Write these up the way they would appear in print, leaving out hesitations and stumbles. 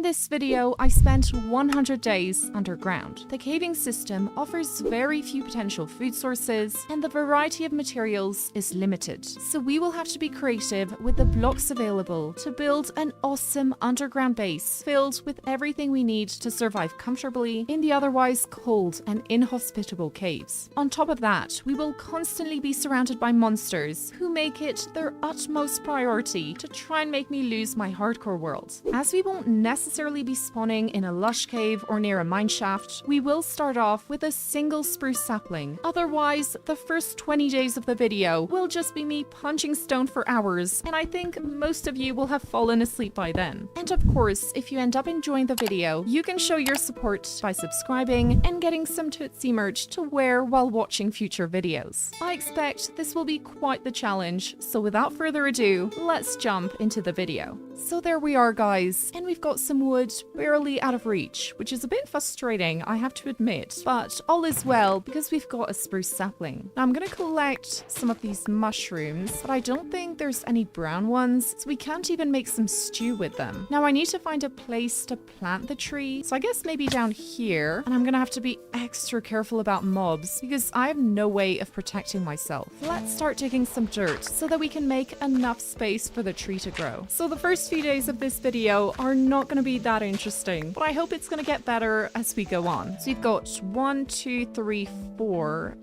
this video, I spent 100 days underground. The caving system offers very few potential food sources, and the variety of materials is limited. So we will have to be creative with the blocks available to build an awesome underground base filled with everything we need to survive comfortably in the otherwise cold and inhospitable caves. On top of that, we will constantly be surrounded by monsters who make it their utmost priority to try and make me lose my hardcore world. As we won't necessarily be spawning in a lush cave or near a mineshaft, we will start off with a single spruce sapling. Otherwise, the first 20 days of the video will just be me punching stone for hours, and I think most of you will have fallen asleep by then. And of course, if you end up enjoying the video, you can show your support by subscribing and getting some Tootsie merch to wear while watching future videos. I expect this will be quite the challenge, so without further ado, let's jump into the video. So there we are, guys, and we've got some wood barely out of reach, which is a bit frustrating, I have to admit, but all is well because we've got a spruce sapling. Now I'm gonna collect some of these mushrooms, but I don't think there's any brown ones, so we can't even make some stew with them. Now I need to find a place to plant the tree, so I guess maybe down here, and I'm gonna have to be extra careful about mobs because I have no way of protecting myself. Let's start digging some dirt so that we can make enough space for the tree to grow. So the first few days of this video are not going to be that interesting, but I hope it's going to get better as we go on. So we've got 1, 2, 3, 4.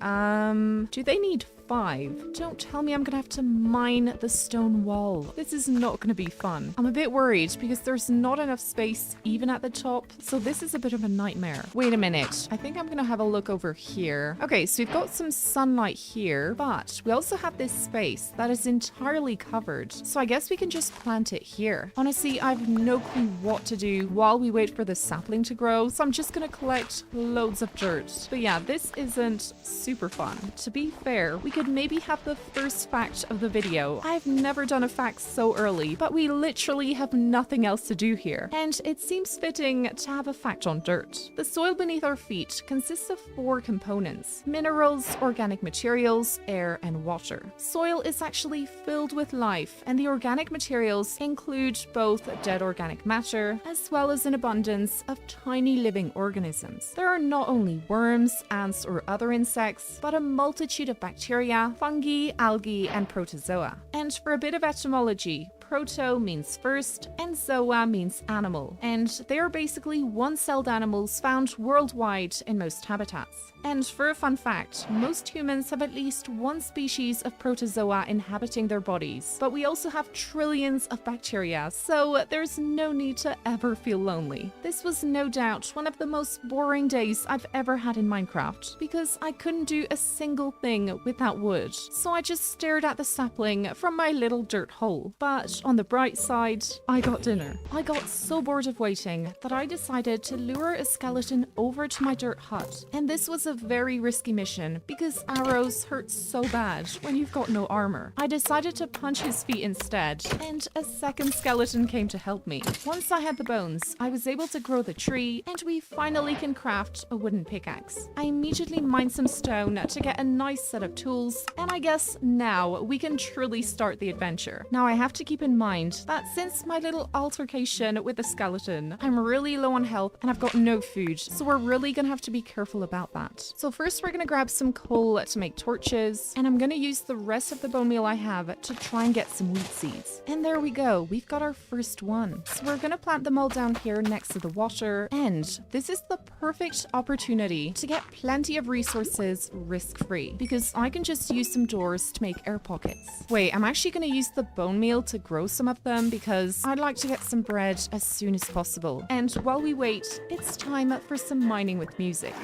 Do they need 5? Don't tell me I'm gonna have to mine the stone wall. This is not gonna be fun. I'm a bit worried because there's not enough space even at the top, so this is a bit of a nightmare. Wait a minute. I think I'm gonna have a look over here. Okay, so we've got some sunlight here, but we also have this space that is entirely covered, so I guess we can just plant it here. Honestly, I have no clue what to do while we wait for the sapling to grow, so I'm just gonna collect loads of dirt. But yeah, this isn't super fun. To be fair, we could maybe have the first fact of the video. I've never done a fact so early, but we literally have nothing else to do here. And it seems fitting to have a fact on dirt. The soil beneath our feet consists of 4 components: minerals, organic materials, air, and water. Soil is actually filled with life, and the organic materials include both dead organic matter as well as an abundance of tiny living organisms. There are not only worms, ants, or other insects, but a multitude of bacteria, fungi, algae, and protozoa. And for a bit of etymology, proto means first and zoa means animal, and they are basically one-celled animals found worldwide in most habitats. And for a fun fact, most humans have at least one species of protozoa inhabiting their bodies, but we also have trillions of bacteria, so there's no need to ever feel lonely. This was no doubt one of the most boring days I've ever had in Minecraft, because I couldn't do a single thing without wood, so I just stared at the sapling from my little dirt hole. But on the bright side, I got dinner. I got so bored of waiting that I decided to lure a skeleton over to my dirt hut, and this was a very risky mission because arrows hurt so bad when you've got no armor. I decided to punch his feet instead, and a second skeleton came to help me. Once I had the bones, I was able to grow the tree, and we finally can craft a wooden pickaxe. I immediately mined some stone to get a nice set of tools, and I guess now we can truly start the adventure. Now I have to keep in mind that since my little altercation with the skeleton, I'm really low on health and I've got no food, so we're really gonna have to be careful about that. So first we're gonna grab some coal to make torches, and I'm gonna use the rest of the bone meal I have to try and get some wheat seeds. And there we go, we've got our first one. So we're gonna plant them all down here next to the water, and this is the perfect opportunity to get plenty of resources risk-free, because I can just use some doors to make air pockets. Wait, I'm actually gonna use the bone meal to grow some of them because I'd like to get some bread as soon as possible. And while we wait, it's time for some mining with music.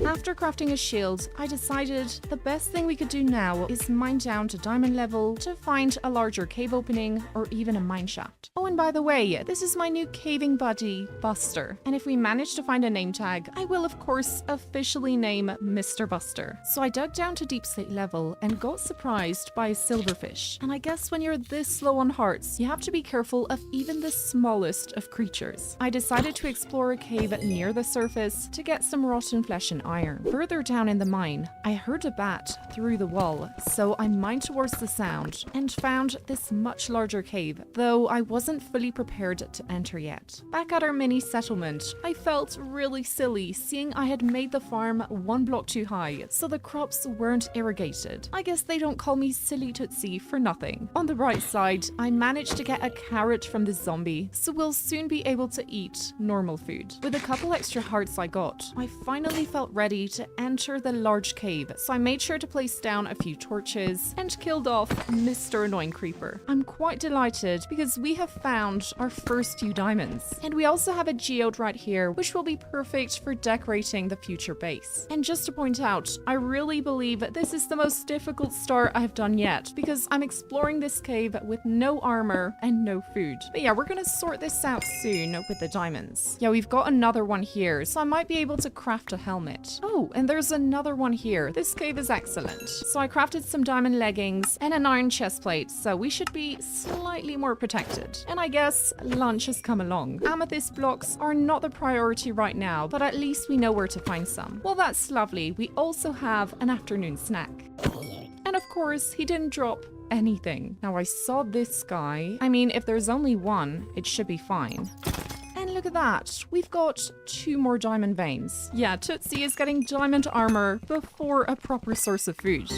After crafting a shield, I decided the best thing we could do now is mine down to diamond level to find a larger cave opening or even a mine shaft. Oh, and by the way, this is my new caving buddy, Buster. And if we manage to find a name tag, I will of course officially name Mr. Buster. So I dug down to deep slate level and got surprised by a silverfish. And I guess when you're this low on hearts, you have to be careful of even the smallest of creatures. I decided to explore a cave near the surface to get some rotten flesh and iron. Further down in the mine, I heard a bat through the wall, so I mined towards the sound and found this much larger cave, though I wasn't fully prepared to enter yet. Back at our mini settlement, I felt really silly seeing I had made the farm one block too high, so the crops weren't irrigated. I guess they don't call me Silly Tootsie for nothing. On the right side, I managed to get a carrot from the zombie, so we'll soon be able to eat normal food. With a couple extra hearts I got, I finally felt ready to enter the large cave, so I made sure to place down a few torches and killed off Mr. Annoying Creeper. I'm quite delighted because we have found our first few diamonds. And we also have a geode right here, which will be perfect for decorating the future base. And just to point out, I really believe this is the most difficult start I've done yet, because I'm exploring this cave with no armor and no food. But yeah, we're gonna sort this out soon with the diamonds. Yeah, we've got another one here, so I might be able to craft a helmet. Oh, and there's another one here. This cave is excellent. So I crafted some diamond leggings and an iron chest plate, so we should be slightly more protected. And I guess lunch has come along. Amethyst blocks are not the priority right now, but at least we know where to find some. Well, that's lovely. We also have an afternoon snack. And of course, he didn't drop anything. Now I saw this guy. I mean, if there's only one, it should be fine. And look at that, we've got 2 more diamond veins. Yeah, Tootsie is getting diamond armor before a proper source of food.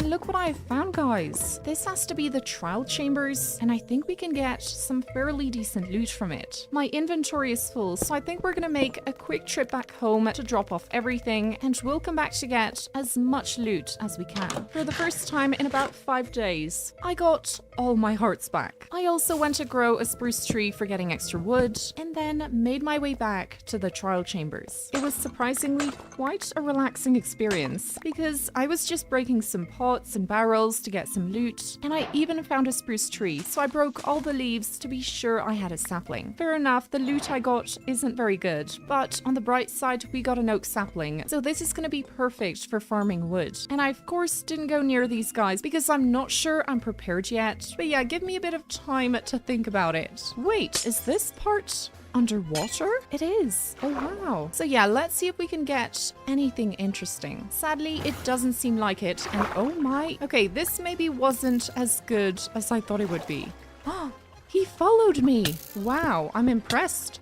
Look what I found, guys. This has to be the trial chambers, and I think we can get some fairly decent loot from it. My inventory is full, so I think we're gonna make a quick trip back home to drop off everything, and we'll come back to get as much loot as we can. For the first time in about 5 days, I got all my hearts back. I also went to grow a spruce tree for getting extra wood, and then made my way back to the trial chambers. It was surprisingly quite a relaxing experience, because I was just breaking some pots and barrels to get some loot, and I even found a spruce tree, so I broke all the leaves to be sure I had a sapling. Fair enough, the loot I got isn't very good, but on the bright side, we got an oak sapling, so this is gonna be perfect for farming wood. And I of course didn't go near these guys because I'm not sure I'm prepared yet, but yeah, give me a bit of time to think about it. Wait, is this part underwater? It is. Oh wow. So yeah, let's see if we can get anything interesting. Sadly, it doesn't seem like it, and oh my. Okay, this maybe wasn't as good as I thought it would be. He followed me. Wow, I'm impressed.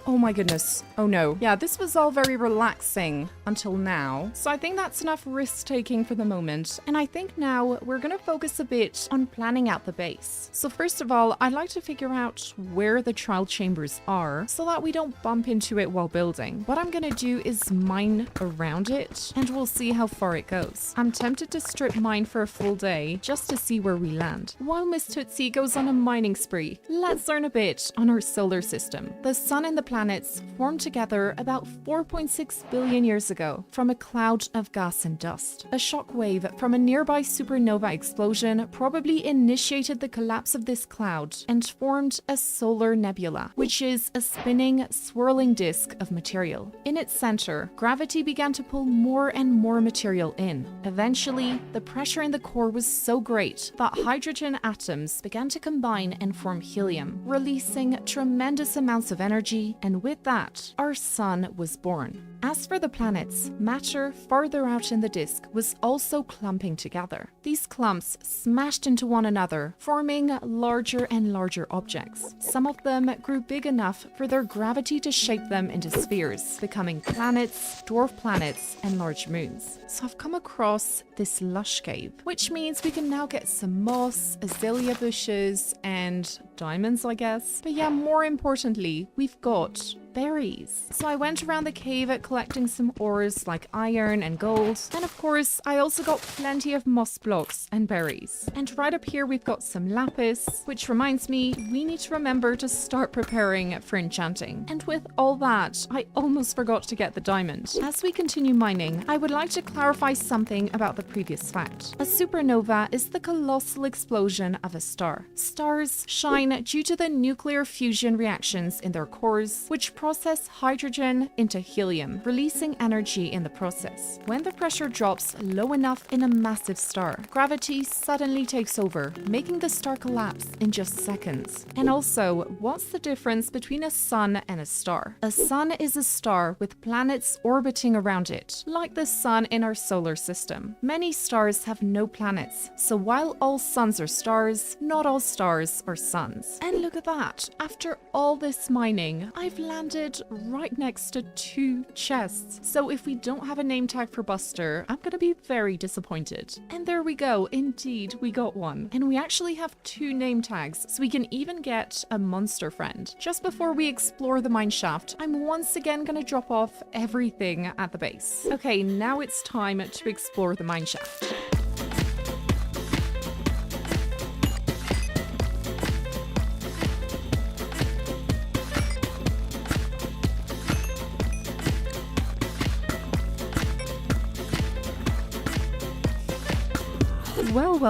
Oh my goodness. Oh no. Yeah, this was all very relaxing until now. So I think that's enough risk-taking for the moment. And I think now we're gonna focus a bit on planning out the base. So first of all, I'd like to figure out where the trial chambers are so that we don't bump into it while building. What I'm gonna do is mine around it, and we'll see how far it goes. I'm tempted to strip mine for a full day just to see where we land. While Miss Tootsie goes on a mining spree, let's learn a bit on our solar system. The sun and the planets formed together about 4.6 billion years ago from a cloud of gas and dust. A shock wave from a nearby supernova explosion probably initiated the collapse of this cloud and formed a solar nebula, which is a spinning, swirling disk of material. In its center, gravity began to pull more and more material in. Eventually, the pressure in the core was so great that hydrogen atoms began to combine and form helium, releasing tremendous amounts of energy, and with that, our sun was born. As for the planets, matter farther out in the disk was also clumping together. These clumps smashed into one another, forming larger and larger objects. Some of them grew big enough for their gravity to shape them into spheres, becoming planets, dwarf planets, and large moons. So I've come across this lush cave, which means we can now get some moss, azalea bushes, and diamonds, I guess. But yeah, more importantly, we've got berries. So I went around the cave collecting some ores like iron and gold. And of course, I also got plenty of moss blocks and berries. And right up here, we've got some lapis, which reminds me, we need to remember to start preparing for enchanting. And with all that, I almost forgot to get the diamond. As we continue mining, I would like to clarify something about the previous fact. A supernova is the colossal explosion of a star. Stars shine due to the nuclear fusion reactions in their cores, which process hydrogen into helium, releasing energy in the process. When the pressure drops low enough in a massive star, gravity suddenly takes over, making the star collapse in just seconds. And also, what's the difference between a sun and a star? A sun is a star with planets orbiting around it, like the sun in our solar system. Many stars have no planets, so while all suns are stars, not all stars are suns. And look at that! After all this mining, I've landed right next to 2 chests. So if we don't have a name tag for Buster, I'm gonna be very disappointed. And there we go, indeed, we got one. And we actually have 2 name tags, so we can even get a monster friend. Just before we explore the mineshaft, I'm once again gonna drop off everything at the base. Okay, now it's time to explore the mineshaft.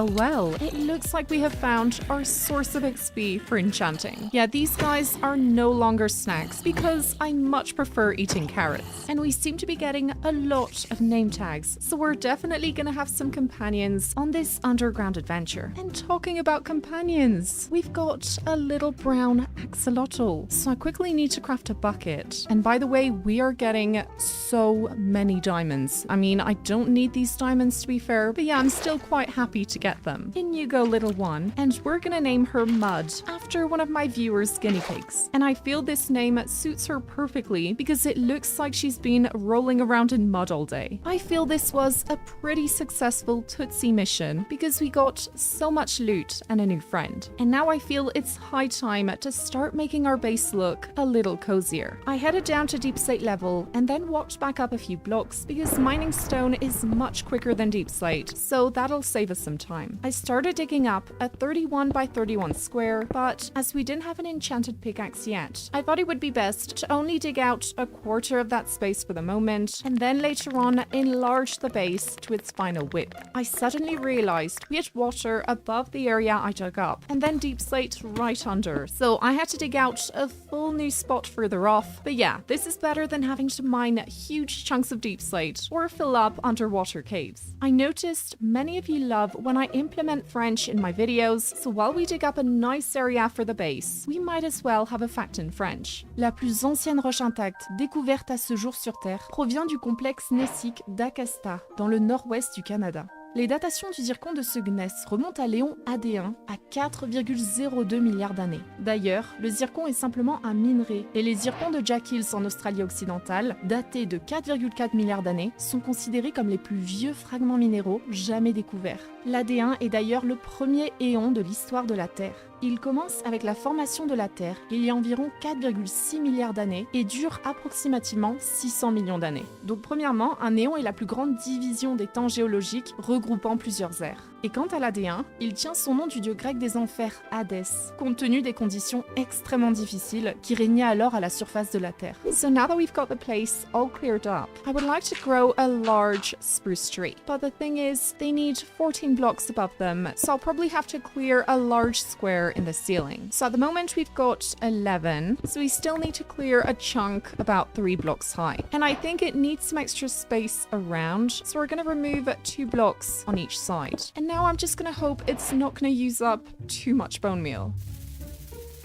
Well, it looks like we have found our source of XP for enchanting. Yeah, these guys are no longer snacks because I much prefer eating carrots. And we seem to be getting a lot of name tags, so we're definitely gonna have some companions on this underground adventure. And talking about companions, we've got a little brown axolotl. So I quickly need to craft a bucket. And by the way, we are getting so many diamonds. I mean, I don't need these diamonds to be fair, but yeah, I'm still quite happy to get them. In you go, little one. And we're gonna name her Mud after one of my viewers' guinea pigs. And I feel this name suits her perfectly because it looks like she's been rolling around in mud all day. I feel this was a pretty successful Tootsie mission because we got so much loot and a new friend. And now I feel it's high time to start making our base look a little cozier. I headed down to deep slate level and then walked back up a few blocks because mining stone is much quicker than deep slate, so that'll save us some time. I started digging up a 31 by 31 square, but as we didn't have an enchanted pickaxe yet, I thought it would be best to only dig out a quarter of that space for the moment, and then later on enlarge the base to its final width. I suddenly realized we had water above the area I dug up, and then deep slate right under, so I had to dig out a full new spot further off. But yeah, this is better than having to mine huge chunks of deep slate or fill up underwater caves. I noticed many of you love when I implement French in my videos, so while we dig up a nice area for the base, we might as well have a fact in French. La plus ancienne roche intacte découverte à ce jour sur Terre provient du complexe gneissique d'Acasta, dans le nord-ouest du Canada. Les datations du zircon de ce gneiss remontent à l'éon AD1 à 4,02 milliards d'années. D'ailleurs, le zircon est simplement un minerai, et les zircons de Jack Hills en Australie occidentale, datés de 4,4 milliards d'années, sont considérés comme les plus vieux fragments minéraux jamais découverts. L'AD1 est d'ailleurs le premier éon de l'histoire de la Terre. Il commence avec la formation de la Terre il y a environ 4,6 milliards d'années et dure approximativement 600 millions d'années. Donc premièrement, un éon est la plus grande division des temps géologiques regroupant plusieurs ères. Et quant à l'AD1, il tient son nom du dieu grec des enfers, Hadès, compte tenu des conditions extrêmement difficiles qui régnaient alors à la surface de la Terre. So now that we've got the place all cleared up, I would like to grow a large spruce tree. But the thing is, they need 14 blocks above them, so I'll probably have to clear a large square in the ceiling. So at the moment we've got 11, so we still need to clear a chunk about 3 blocks high. And I think it needs some extra space around, so we're going to remove 2 blocks on each side. And now I'm just going to hope it's not going to use up too much bone meal.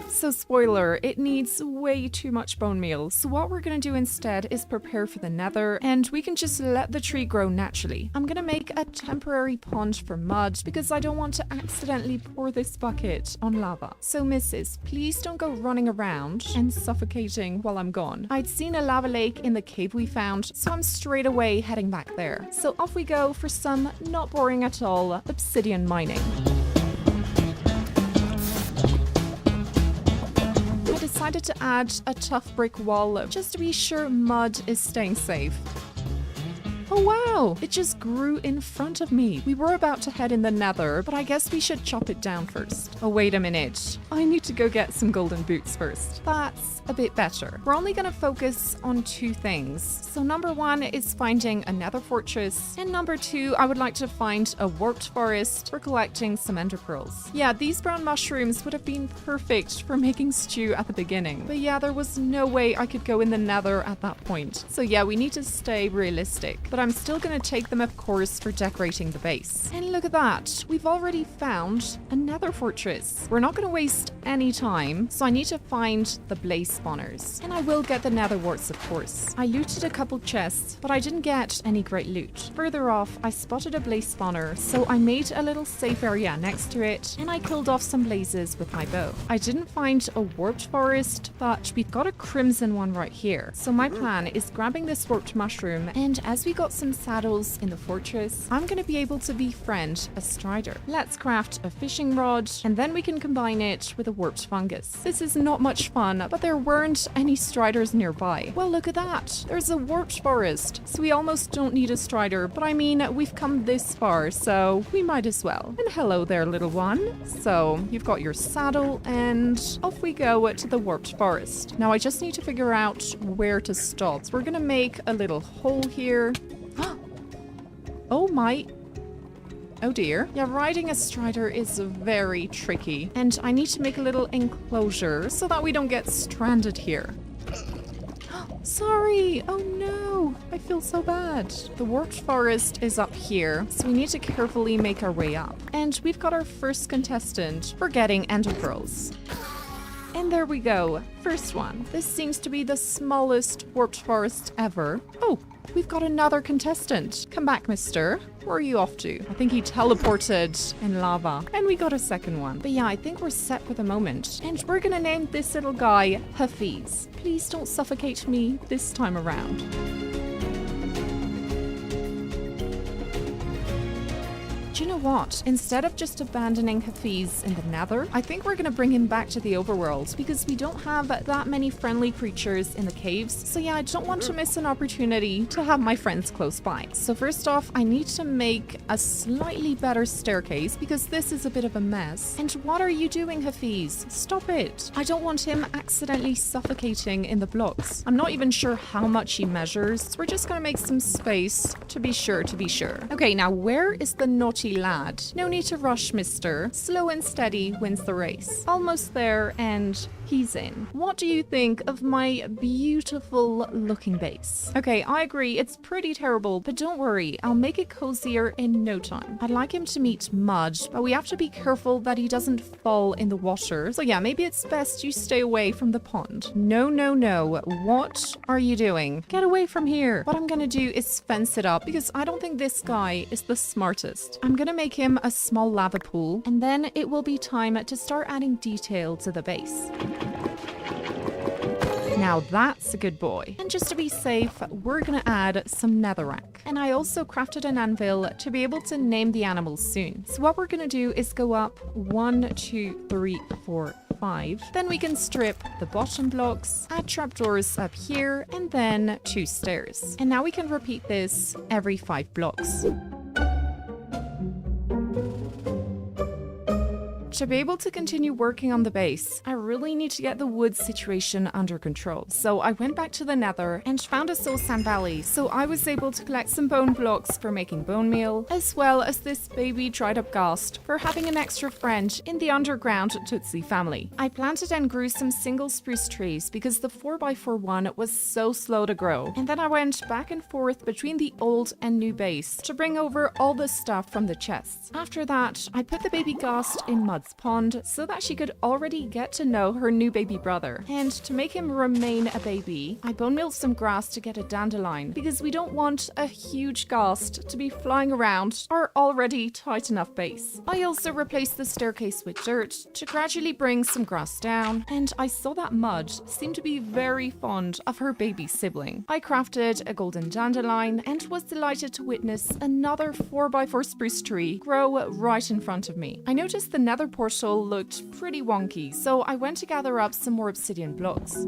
So spoiler, it needs way too much bone meal, so what we're gonna do instead is prepare for the nether, and we can just let the tree grow naturally. I'm gonna make a temporary pond for mud, because I don't want to accidentally pour this bucket on lava. So missus, please don't go running around and suffocating while I'm gone. I'd seen a lava lake in the cave we found, so I'm straight away heading back there. So off we go for some not boring at all obsidian mining. decided to add a tough brick wall just to be sure mud is staying safe. Oh wow, it just grew in front of me. We were about to head in the nether, but I guess we should chop it down first. Oh, wait a minute. I need to go get some golden boots first. That's a bit better. We're only gonna focus on 2 things. So number 1 is finding a nether fortress, and number 2, I would like to find a warped forest for collecting some ender pearls. Yeah, these brown mushrooms would have been perfect for making stew at the beginning. But yeah, there was no way I could go in the nether at that point. So yeah, we need to stay realistic. But I'm still gonna take them, of course, for decorating the base. And look at that, we've already found a nether fortress. We're not gonna waste any time, so I need to find the blaze spawners. And I will get the nether warts, of course. I looted a couple chests, but I didn't get any great loot. Further off, I spotted a blaze spawner, so I made a little safe area next to it, and I killed off some blazes with my bow. I didn't find a warped forest, but we've got a crimson one right here. So my plan is grabbing this warped mushroom, and as we got some saddles in the fortress, I'm gonna be able to befriend a strider. Let's craft a fishing rod, and then we can combine it with a warped fungus. This is not much fun, but there weren't any striders nearby. Well, look at that. There's a warped forest, so we almost don't need a strider, but I mean, we've come this far, so we might as well. And hello there, little one. So you've got your saddle, and off we go to the warped forest. Now I just need to figure out where to stop. So we're gonna make a little hole here. Oh my. Oh dear. Yeah, riding a strider is very tricky. And I need to make a little enclosure so that we don't get stranded here. Sorry. Oh no. I feel so bad. The warped forest is up here, so we need to carefully make our way up. And we've got our first contestant for getting ender pearls. And there we go. First one. This seems to be the smallest warped forest ever. Oh, we've got another contestant. Come back, mister. Where are you off to? I think he teleported in lava. And we got a second one. But yeah, I think we're set for the moment. And we're gonna name this little guy Hafiz. Please don't suffocate me this time around. Do you know what? Instead of just abandoning Hafiz in the nether, I think we're gonna bring him back to the overworld because we don't have that many friendly creatures in the caves. So yeah, I don't want to miss an opportunity to have my friends close by. So first off, I need to make a slightly better staircase because this is a bit of a mess. And what are you doing, Hafiz? Stop it. I don't want him accidentally suffocating in the blocks. I'm not even sure how much he measures. So we're just gonna make some space to be sure. Okay, now where is the naughty lad? No need to rush, mister. Slow and steady wins the race. Almost there, and he's in. What do you think of my beautiful looking base? Okay, I agree, it's pretty terrible, but don't worry, I'll make it cozier in no time. I'd like him to meet mud, but we have to be careful that he doesn't fall in the water. So yeah, maybe it's best you stay away from the pond. No. What are you doing? Get away from here. What I'm gonna do is fence it up because I don't think this guy is the smartest. I'm gonna make him a small lava pool, and then it will be time to start adding detail to the base. Now that's a good boy. And just to be safe, we're gonna add some netherrack. And I also crafted an anvil to be able to name the animals soon. So what we're gonna do is go up 1, 2, 3, 4, 5. Then we can strip the bottom blocks, add trapdoors up here, and then 2 stairs. And now we can repeat this every 5 blocks. To be able to continue working on the base, I really need to get the wood situation under control. So I went back to the nether and found a soul sand valley, so I was able to collect some bone blocks for making bone meal, as well as this baby dried up ghast for having an extra friend in the underground Tootsie family. I planted and grew some single spruce trees because the 4x4 one was so slow to grow, and then I went back and forth between the old and new base to bring over all the stuff from the chests. After that, I put the baby ghast in mud pond so that she could already get to know her new baby brother. And to make him remain a baby, I bone mealed some grass to get a dandelion because we don't want a huge ghast to be flying around our already tight enough base. I also replaced the staircase with dirt to gradually bring some grass down, and I saw that Mud seemed to be very fond of her baby sibling. I crafted a golden dandelion and was delighted to witness another 4x4 spruce tree grow right in front of me. I noticed the nether portal looked pretty wonky, so I went to gather up some more obsidian blocks.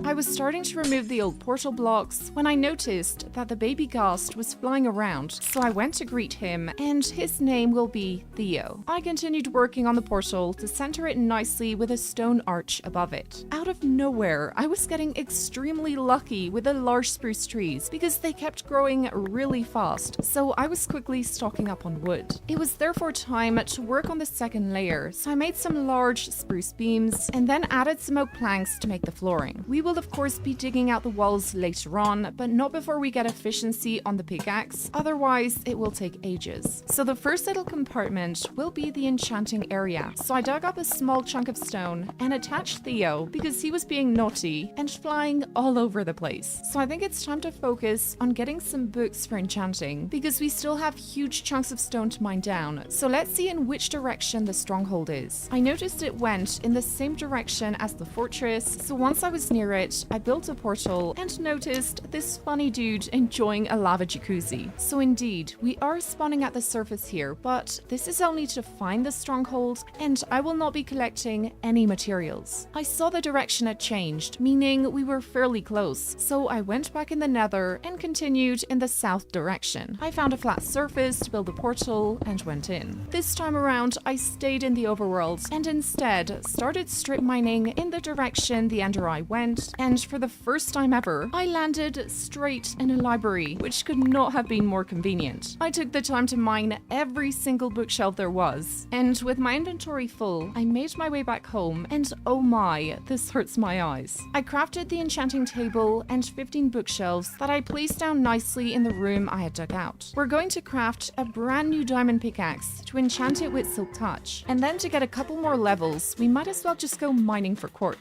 I was starting to remove the old portal blocks when I noticed that the baby ghast was flying around, so I went to greet him, and his name will be Theo. I continued working on the portal to center it nicely with a stone arch above it. Out of nowhere, I was getting extremely lucky with the large spruce trees because they kept growing really fast, so I was quickly stocking up on wood. It was therefore time to work on the second layer, so I made some large spruce beams and then added some oak planks to make the flooring. We will of course be digging out the walls later on, but not before we get efficiency on the pickaxe, otherwise it will take ages. So the first little compartment will be the enchanting area. So I dug up a small chunk of stone and attached Theo because he was being naughty and flying all over the place. So I think it's time to focus on getting some books for enchanting because we still have huge chunks of stone to mine down. So let's see in which direction the stronghold is. I noticed it went in the same direction as the fortress, so once I was near it, I built a portal and noticed this funny dude enjoying a lava jacuzzi. So indeed, we are spawning at the surface here, but this is only to find the stronghold, and I will not be collecting any materials. I saw the direction had changed, meaning we were fairly close, so I went back in the nether and continued in the south direction. I found a flat surface to build a portal and went in. This time around, I stayed in the overworld and instead started strip mining in the direction the ender eye went, and for the first time ever, I landed straight in a library, which could not have been more convenient. I took the time to mine every single bookshelf there was, and with my inventory full, I made my way back home, and oh my, this hurts my eyes. I crafted the enchanting table and 15 bookshelves that I placed down nicely in the room I had dug out. We're going to craft a brand new diamond pickaxe to enchant it with silk touch, and then to get a couple more levels, we might as well just go mining for quartz.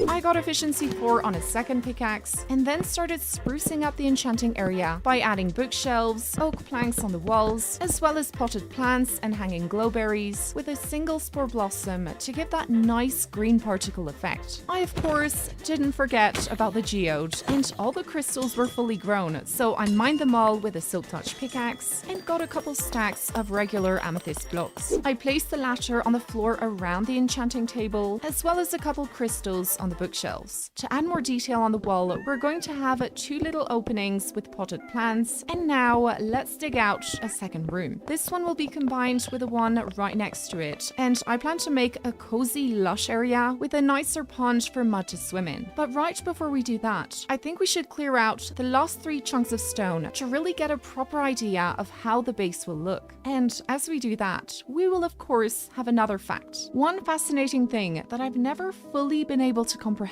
I got efficiency 4 on a second pickaxe, and then started sprucing up the enchanting area by adding bookshelves, oak planks on the walls, as well as potted plants and hanging glowberries with a single spore blossom to give that nice green particle effect. I of course didn't forget about the geode, and all the crystals were fully grown, so I mined them all with a silk touch pickaxe and got a couple stacks of regular amethyst blocks. I placed the latter on the floor around the enchanting table, as well as a couple crystals on the bookshelves. To add more detail on the wall, we're going to have 2 little openings with potted plants, and now let's dig out a second room. This one will be combined with the one right next to it, and I plan to make a cozy lush area with a nicer pond for mud to swim in. But right before we do that, I think we should clear out the last 3 chunks of stone to really get a proper idea of how the base will look. And as we do that, we will of course have another fact. One fascinating thing that I've never fully been able to comprehend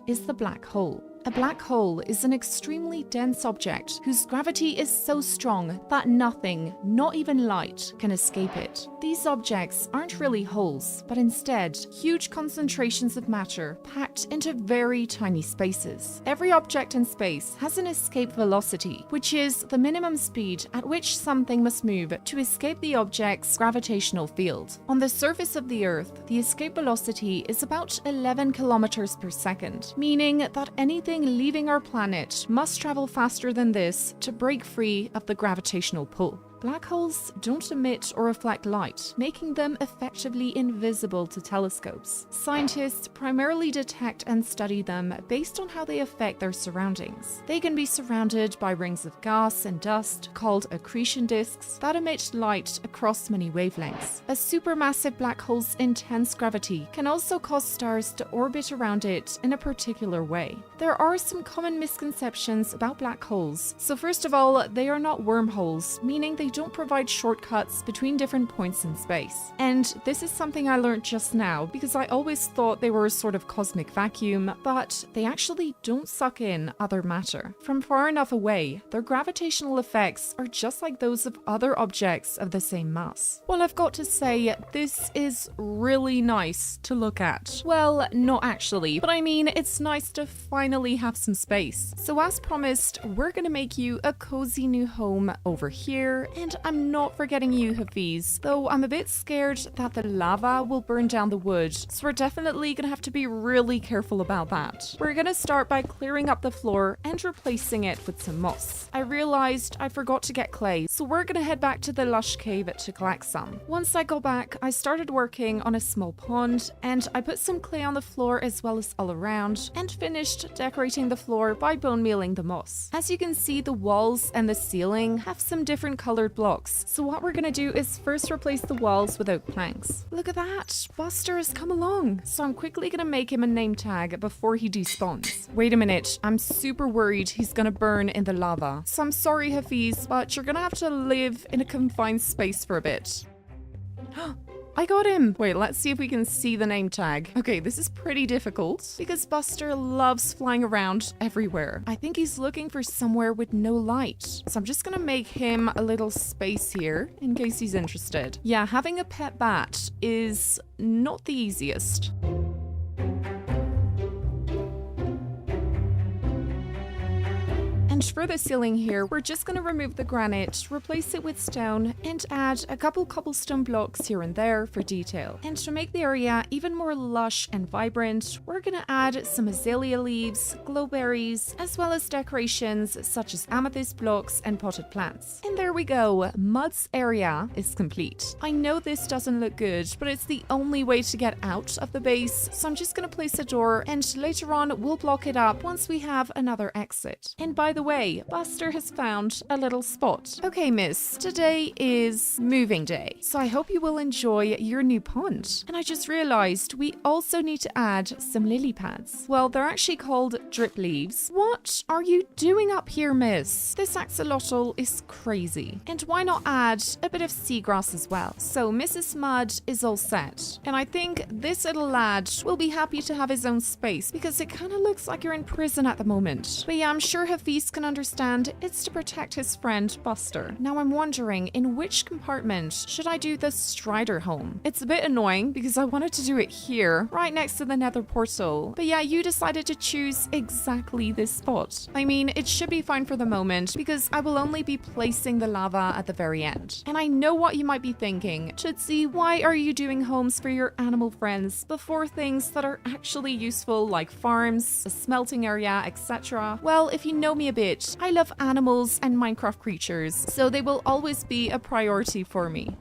is the black hole. A black hole is an extremely dense object whose gravity is so strong that nothing, not even light, can escape it. These objects aren't really holes, but instead huge concentrations of matter packed into very tiny spaces. Every object in space has an escape velocity, which is the minimum speed at which something must move to escape the object's gravitational field. On the surface of the Earth, the escape velocity is about 11 kilometers per second, meaning that anything leaving our planet must travel faster than this to break free of the gravitational pull. Black holes don't emit or reflect light, making them effectively invisible to telescopes. Scientists primarily detect and study them based on how they affect their surroundings. They can be surrounded by rings of gas and dust called accretion disks that emit light across many wavelengths. A supermassive black hole's intense gravity can also cause stars to orbit around it in a particular way. There are some common misconceptions about black holes. So first of all, they are not wormholes, meaning they don't provide shortcuts between different points in space. And this is something I learned just now because I always thought they were a sort of cosmic vacuum, but they actually don't suck in other matter. From far enough away, their gravitational effects are just like those of other objects of the same mass. Well, I've got to say, this is really nice to look at. Well, not actually, but I mean, it's nice to finally have some space. So as promised, we're gonna make you a cozy new home over here, And I'm not forgetting you, Hafiz, though I'm a bit scared that the lava will burn down the wood, so we're definitely gonna have to be really careful about that. We're gonna start by clearing up the floor and replacing it with some moss. I realized I forgot to get clay, so we're gonna head back to the lush cave to collect some. Once I got back, I started working on a small pond, and I put some clay on the floor as well as all around, and finished decorating the floor by bone mealing the moss. As you can see, the walls and the ceiling have some different colored blocks, so what we're gonna do is first replace the walls with oak planks. Look at that, Buster has come along, so I'm quickly gonna make him a name tag before he despawns. Wait a minute, I'm super worried he's gonna burn in the lava. So I'm sorry, Hafiz, but you're gonna have to live in a confined space for a bit. I got him! Wait, let's see if we can see the name tag. Okay, this is pretty difficult because Buster loves flying around everywhere. I think he's looking for somewhere with no light. So I'm just gonna make him a little space here in case he's interested. Yeah, having a pet bat is not the easiest. And for the ceiling here, we're just going to remove the granite, replace it with stone, and add a couple cobblestone blocks here and there for detail. And to make the area even more lush and vibrant, we're going to add some azalea leaves, glowberries, as well as decorations such as amethyst blocks and potted plants. And there we go, Mud's area is complete. I know this doesn't look good, but it's the only way to get out of the base, so I'm just going to place a door, and later on we'll block it up once we have another exit. And by the way, Buster has found a little spot. Okay, miss, today is moving day, so I hope you will enjoy your new pond. And I just realized we also need to add some lily pads. Well, they're actually called drip leaves. What are you doing up here, miss? This axolotl is crazy. And why not add a bit of seagrass as well? So Mrs. Mud is all set. And I think this little lad will be happy to have his own space because it kind of looks like you're in prison at the moment. But yeah, I'm sure Hafiz can understand it's to protect his friend Buster. Now I'm wondering, in which compartment should I do the Strider home? It's a bit annoying because I wanted to do it here, right next to the nether portal. But yeah, you decided to choose exactly this spot. I mean, it should be fine for the moment because I will only be placing the lava at the very end. And I know what you might be thinking. Tootsie, why are you doing homes for your animal friends before things that are actually useful like farms, a smelting area, etc.? Well, if you know me a bit, I love animals and Minecraft creatures, so they will always be a priority for me.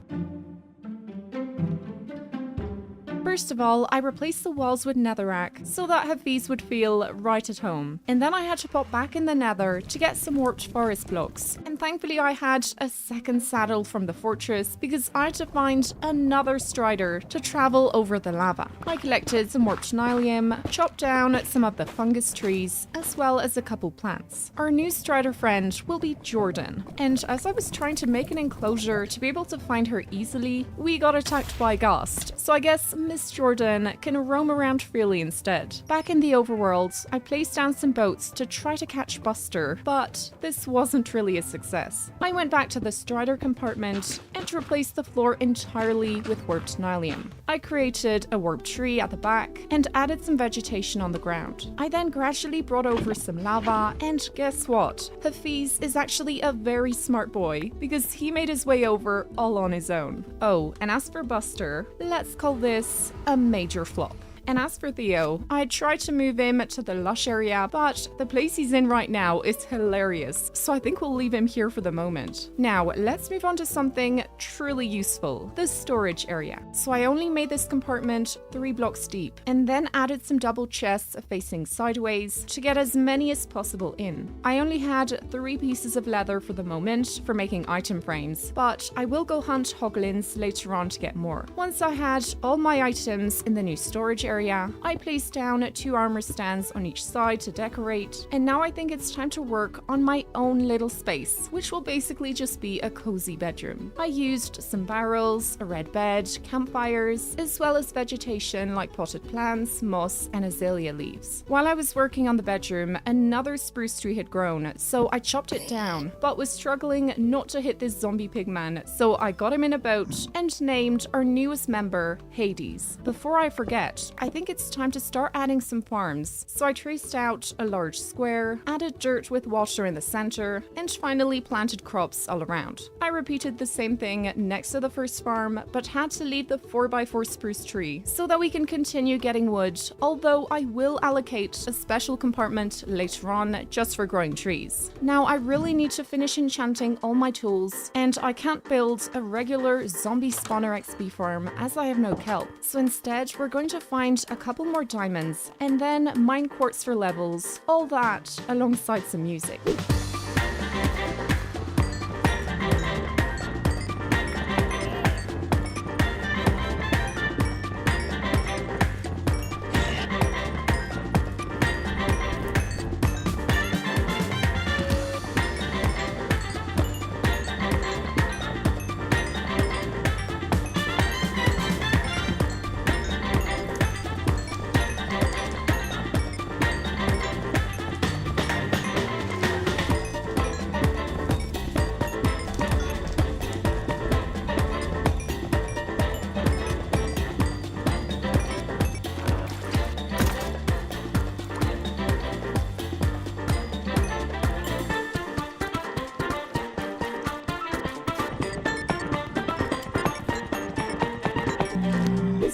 First of all, I replaced the walls with netherrack so that Hafiz would feel right at home. And then I had to pop back in the nether to get some warped forest blocks. And thankfully I had a second saddle from the fortress because I had to find another strider to travel over the lava. I collected some warped nylium, chopped down some of the fungus trees, as well as a couple plants. Our new strider friend will be Jordan. And as I was trying to make an enclosure to be able to find her easily, we got attacked by Ghost. So I guess Miss Jordan can roam around freely instead. Back in the overworld, I placed down some boats to try to catch Buster, but this wasn't really a success. I went back to the Strider compartment and replaced the floor entirely with warped nylium. I created a warped tree at the back and added some vegetation on the ground. I then gradually brought over some lava, and guess what? Hafiz is actually a very smart boy because he made his way over all on his own. Oh, and as for Buster, let's call this a major flop. And as for Theo, I tried to move him to the lush area, but the place he's in right now is hilarious, so I think we'll leave him here for the moment. Now, let's move on to something truly useful, the storage area. So I only made this compartment 3 blocks deep, and then added some double chests facing sideways to get as many as possible in. I only had 3 pieces of leather for the moment for making item frames, but I will go hunt hoglins later on to get more. Once I had all my items in the new storage area, I placed down 2 armor stands on each side to decorate, and now I think it's time to work on my own little space, which will basically just be a cozy bedroom. I used some barrels, a red bed, campfires, as well as vegetation like potted plants, moss, and azalea leaves. While I was working on the bedroom, another spruce tree had grown, so I chopped it down, but was struggling not to hit this zombie pigman, so I got him in a boat and named our newest member Hades. Before I forget, I I think it's time to start adding some farms. So I traced out a large square, added dirt with water in the center, and finally planted crops all around. I repeated the same thing next to the first farm, but had to leave the 4x4 spruce tree so that we can continue getting wood, although I will allocate a special compartment later on just for growing trees. Now I really need to finish enchanting all my tools, and I can't build a regular zombie spawner XP farm as I have no kelp. So instead we're going to find a couple more diamonds and then mine quartz for levels, all that alongside some music.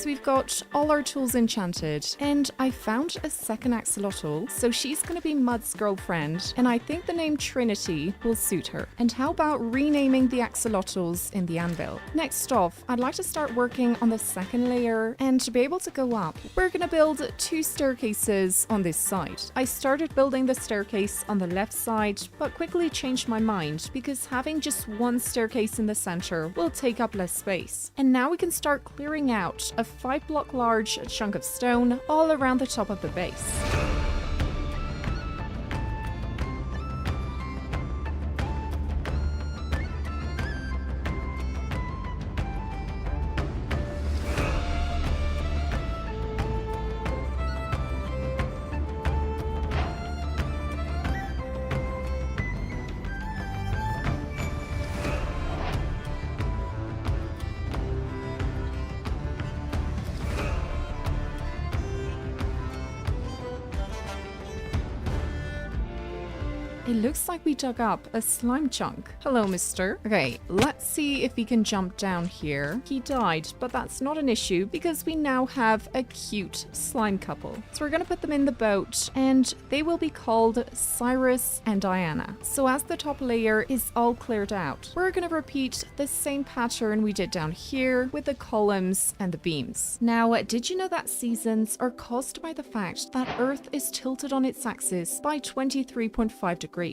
We've got all our tools enchanted, and I found a second axolotl, so she's going to be Mud's girlfriend, and I think the name Trinity will suit her. And how about renaming the axolotls in the anvil? Next off, I'd like to start working on the second layer, and to be able to go up, we're going to build 2 staircases on this side. I started building the staircase on the left side, but quickly changed my mind because having just 1 staircase in the center will take up less space. And now we can start clearing out a 5-block large chunk of stone all around the top of the base. It looks like we dug up a slime chunk. Hello, mister. Okay, let's see if he can jump down here. He died, but that's not an issue because we now have a cute slime couple. So we're gonna put them in the boat and they will be called Cyrus and Diana. So as the top layer is all cleared out, we're gonna repeat the same pattern we did down here with the columns and the beams. Now, did you know that seasons are caused by the fact that Earth is tilted on its axis by 23.5 degrees?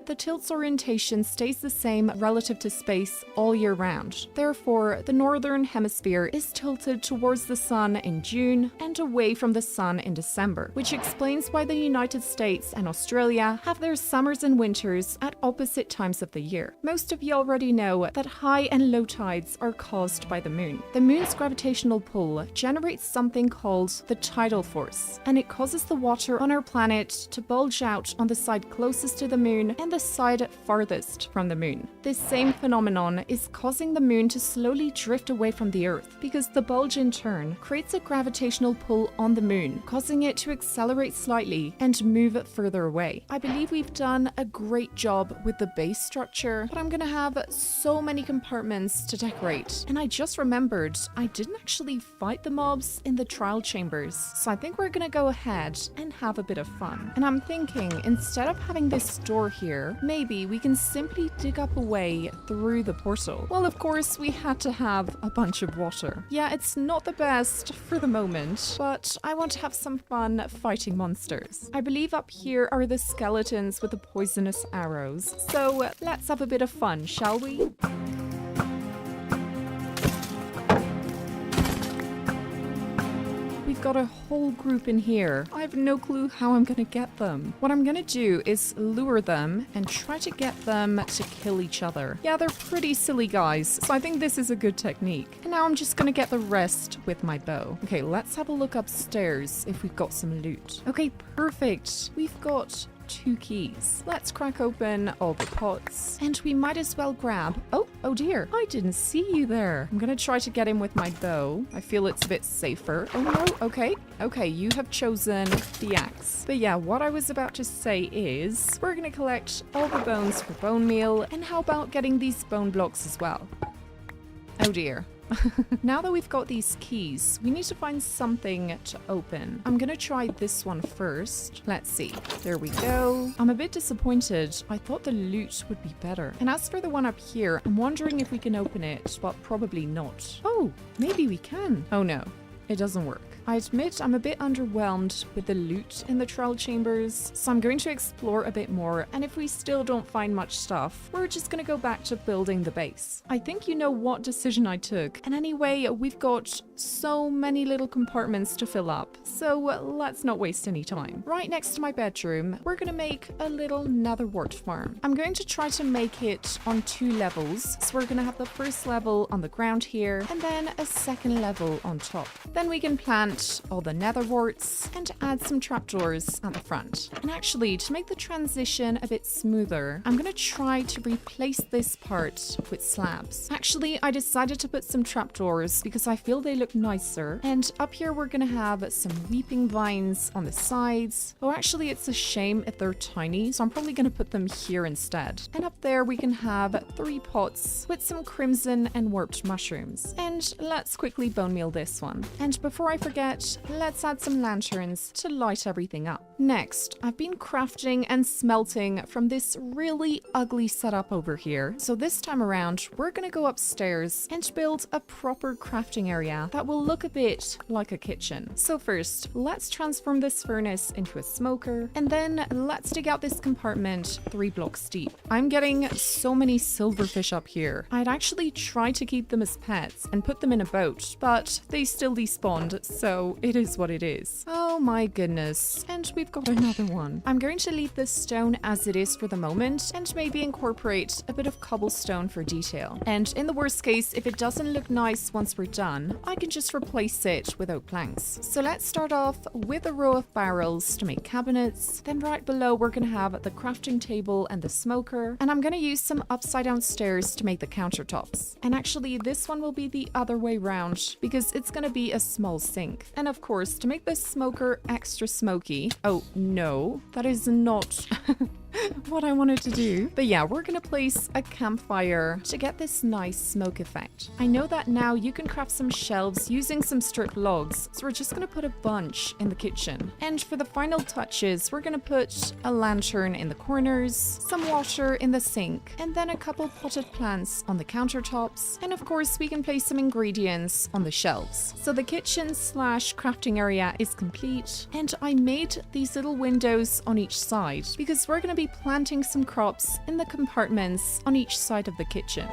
The tilt's orientation stays the same relative to space all year round. Therefore, the northern hemisphere is tilted towards the sun in June and away from the sun in December, which explains why the United States and Australia have their summers and winters at opposite times of the year. Most of you already know that high and low tides are caused by the moon. The moon's gravitational pull generates something called the tidal force, and it causes the water on our planet to bulge out on the side closest to the moon and the side farthest from the moon. This same phenomenon is causing the moon to slowly drift away from the Earth because the bulge in turn creates a gravitational pull on the moon, causing it to accelerate slightly and move further away. I believe we've done a great job with the base structure, but I'm gonna have so many compartments to decorate. And I just remembered I didn't actually fight the mobs in the trial chambers, so I think we're gonna go ahead and have a bit of fun. And I'm thinking, instead of having this door here, maybe we can simply dig up a way through the portal. Well, of course, we had to have a bunch of water. Yeah, it's not the best for the moment, but I want to have some fun fighting monsters. I believe up here are the skeletons with the poisonous arrows. So let's have a bit of fun, shall we? We've got a whole group in here. I have no clue how I'm gonna get them. What I'm gonna do is lure them and try to get them to kill each other. Yeah, they're pretty silly guys, so I think this is a good technique. And now I'm just gonna get the rest with my bow. Okay, let's have a look upstairs if we've got some loot. Okay, perfect. We've got 2 keys. Let's crack open all the pots, and we might as well grab... Oh, Oh dear, I didn't see you there. I'm gonna try to get him with my bow. I feel it's a bit safer. Oh no, okay. Okay, you have chosen the axe. But yeah, what I was about to say is we're gonna collect all the bones for bone meal, and how about getting these bone blocks as well? Oh dear. Now that we've got these keys, we need to find something to open. I'm gonna try this one first. Let's see. There we go. I'm a bit disappointed. I thought the loot would be better. And as for the one up here, I'm wondering if we can open it, but probably not. Oh, maybe we can. Oh no, it doesn't work. I admit I'm a bit underwhelmed with the loot in the trial chambers, so I'm going to explore a bit more, and if we still don't find much stuff, we're just gonna go back to building the base. I think you know what decision I took, and anyway, we've got so many little compartments to fill up, so let's not waste any time. Right next to my bedroom, we're gonna make a little nether wart farm. I'm going to try to make it on 2 levels, so we're gonna have the first level on the ground here, and then a second level on top. Then we can plant all the nether warts and add some trapdoors at the front. And actually, to make the transition a bit smoother, I'm gonna try to replace this part with slabs. Actually, I decided to put some trapdoors because I feel they look nicer. And up here, we're gonna have some weeping vines on the sides. Oh, actually, it's a shame if they're tiny, so I'm probably gonna put them here instead. And up there, we can have 3 pots with some crimson and warped mushrooms. And let's quickly bone meal this one. And before I forget, let's add some lanterns to light everything up. Next, I've been crafting and smelting from this really ugly setup over here. So this time around, we're gonna go upstairs and build a proper crafting area that will look a bit like a kitchen. So first, let's transform this furnace into a smoker, and then let's dig out this compartment 3 blocks deep. I'm getting so many silverfish up here. I'd actually try to keep them as pets and put them in a boat, but they still despawned, so it is what it is. Oh my goodness. And we've got another one. I'm going to leave this stone as it is for the moment and maybe incorporate a bit of cobblestone for detail. And in the worst case, if it doesn't look nice once we're done, I can just replace it with oak planks. So let's start off with a row of barrels to make cabinets. Then right below, we're going to have the crafting table and the smoker. And I'm going to use some upside down stairs to make the countertops. And actually, this one will be the other way round because it's going to be a small sink. And of course, to make this smoker extra smoky, oh no, that is not what I wanted to do. But yeah, we're gonna place a campfire to get this nice smoke effect. I know that now you can craft some shelves using some stripped logs, so we're just gonna put a bunch in the kitchen. And for the final touches, we're gonna put a lantern in the corners, some water in the sink, and then a couple potted plants on the countertops. And of course, we can place some ingredients on the shelves. So the kitchen slash crafting area is complete, and I made these little windows on each side because we're gonna be planting some crops in the compartments on each side of the kitchen.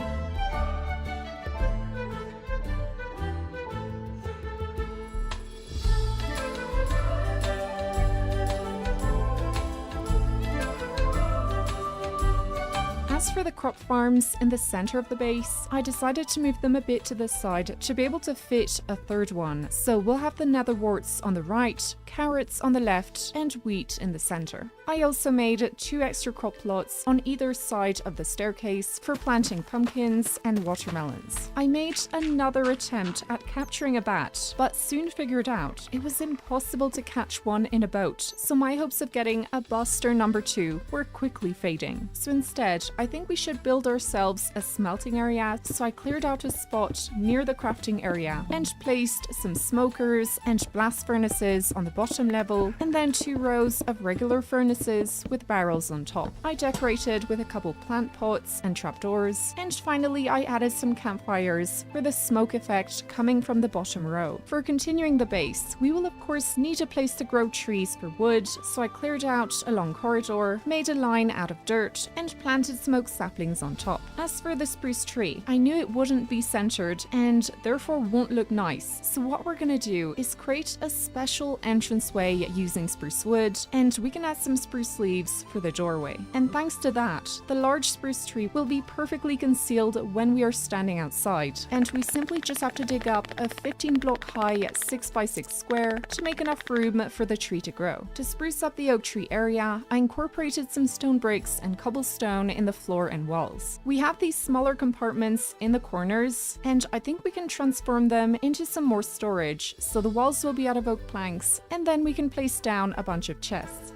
As for the crop farms in the center of the base, I decided to move them a bit to the side to be able to fit a third one. So we'll have the nether warts on the right, carrots on the left, and wheat in the center. I also made 2 extra crop plots on either side of the staircase for planting pumpkins and watermelons. I made another attempt at capturing a bat, but soon figured out it was impossible to catch one in a boat, so my hopes of getting a buster number 2 were quickly fading. So instead, I think we should build ourselves a smelting area, so I cleared out a spot near the crafting area and placed some smokers and blast furnaces on the bottom level, and then 2 rows of regular furnaces with barrels on top. I decorated with a couple plant pots and trapdoors, and finally I added some campfires for the smoke effect coming from the bottom row. For continuing the base, we will of course need a place to grow trees for wood, so I cleared out a long corridor, made a line out of dirt, and planted some oak saplings on top. As for the spruce tree, I knew it wouldn't be centered and therefore won't look nice, so what we're gonna do is create a special entranceway using spruce wood, and we can add some spruce leaves for the doorway. And thanks to that, the large spruce tree will be perfectly concealed when we are standing outside, and we simply just have to dig up a 15 block high 6x6 square to make enough room for the tree to grow. To spruce up the oak tree area, I incorporated some stone bricks and cobblestone in the floor floor and walls. We have these smaller compartments in the corners, and I think we can transform them into some more storage, so the walls will be out of oak planks, and then we can place down a bunch of chests.